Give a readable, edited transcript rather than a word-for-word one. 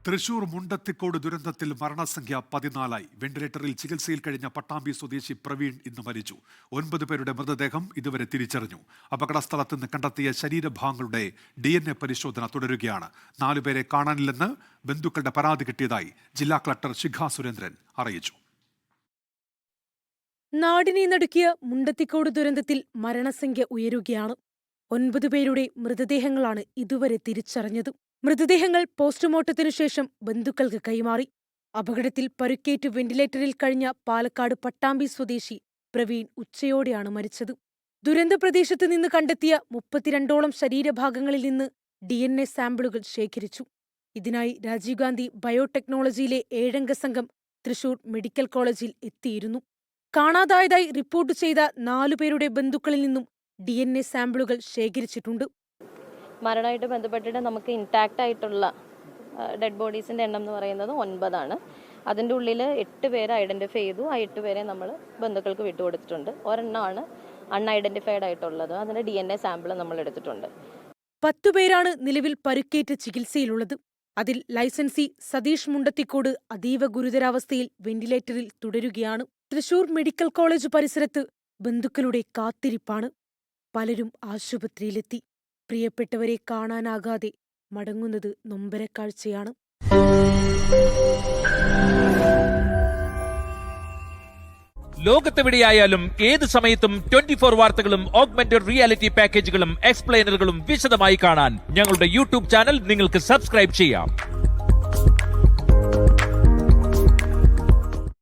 തൃശൂർ മുണ്ടത്തിക്കോട് ദുരന്തത്തിൽ മരണസംഖ്യ 14. വെന്റിലേറ്ററിൽ ചികിത്സയിൽ കഴിഞ്ഞ പട്ടാമ്പി സ്വദേശി പ്രവീൺ ഇന്ന് മരിച്ചു. 9 പേരുടെ മൃതദേഹം ഇതുവരെ തിരിച്ചറിഞ്ഞു. അപകടസ്ഥലത്ത് നിന്ന് കണ്ടെത്തിയ ശരീരഭാഗങ്ങളുടെ DNA പരിശോധന തുടരുകയാണ്. 4 പേരെ കാണാനില്ലെന്ന് ബന്ധുക്കളുടെ പരാതി കിട്ടിയതായി ജില്ലാ കളക്ടർ ശിഖ സുരേന്ദ്രൻ അറിയിച്ചു. നാടിനെ നടുക്കിയ മുണ്ടത്തിക്കോട് ദുരന്തത്തിൽ മരണസംഖ്യ ഉയരുകയാണ്. 9 പേരുടെ മൃതദേഹങ്ങളാണ് ഇതുവരെ തിരിച്ചറിഞ്ഞത്. മൃതദേഹങ്ങൾ പോസ്റ്റ്മോർട്ടത്തിനു ശേഷം ബന്ധുക്കൾക്ക് കൈമാറി. അപകടത്തിൽ പരുക്കേറ്റ് വെന്റിലേറ്ററിൽ കഴിഞ്ഞ പാലക്കാട് പട്ടാമ്പി സ്വദേശി പ്രവീൺ ഉച്ചയോടെയാണ് മരിച്ചത്. ദുരന്ത പ്രദേശത്ത് നിന്ന് കണ്ടെത്തിയ 32ഓളം ശരീരഭാഗങ്ങളിൽ നിന്ന് DNA സാമ്പിളുകൾ ശേഖരിച്ചു. ഇതിനായി രാജീവ് ഗാന്ധി ബയോടെക്നോളജിയിലെ 7 അംഗ സംഘം തൃശൂർ മെഡിക്കൽ കോളേജിൽ എത്തിയിരുന്നു. കാണാതായതായി റിപ്പോർട്ട് ചെയ്ത 4 പേരുടെ ബന്ധുക്കളിൽ നിന്നും DNA സാമ്പിളുകൾ ശേഖരിച്ചിട്ടുണ്ട്. മരണമായിട്ട് ബന്ധപ്പെട്ടിട്ട് നമുക്ക് ഇൻടാക്റ്റ് ആയിട്ടുള്ള ഡെഡ് ബോഡീസിൻ്റെ എണ്ണം എന്ന് പറയുന്നത് 9 ആണ്. അതിൻ്റെ ഉള്ളിൽ 8 പേരെ ഐഡൻറ്റിഫൈ ചെയ്തു. ആ 8 പേരെ നമ്മൾ ബന്ധുക്കൾക്ക് വിട്ടുകൊടുത്തിട്ടുണ്ട്. ഒരെണ്ണമാണ് അൺഐഡൻറ്റിഫൈഡ് ആയിട്ടുള്ളത്. അതിൻ്റെ DNA സാമ്പിൾ നമ്മൾ എടുത്തിട്ടുണ്ട്. 10 പേരാണ് നിലവിൽ പരുക്കേറ്റ് ചികിത്സയിലുള്ളത്. അതിൽ ലൈസൻസി സതീഷ് മുണ്ടത്തിക്കോട് അതീവ ഗുരുതരാവസ്ഥയിൽ വെന്റിലേറ്ററിൽ തുടരുകയാണ്. തൃശൂർ മെഡിക്കൽ കോളേജ് പരിസരത്ത് ബന്ധുക്കളുടെ കാത്തിരിപ്പാണ്. പലരും ആശുപത്രിയിലെത്തി. പ്രിയപ്പെട്ടവരെ കാണാനാകാതെ മടങ്ങുന്നത് നൊമ്പരക്കാഴ്ചയാണ്. ലോകത്തെവിടെയായാലും ഏത് സമയത്തും 24 വാർത്തകളും ഓഗ്മെന്റഡ് റിയാലിറ്റി പാക്കേജുകളും എക്സ്പ്ലെയിനറുകളും വിശദമായി കാണാൻ ഞങ്ങളുടെ യൂട്യൂബ് ചാനൽ നിങ്ങൾക്ക് സബ്സ്ക്രൈബ് ചെയ്യാം.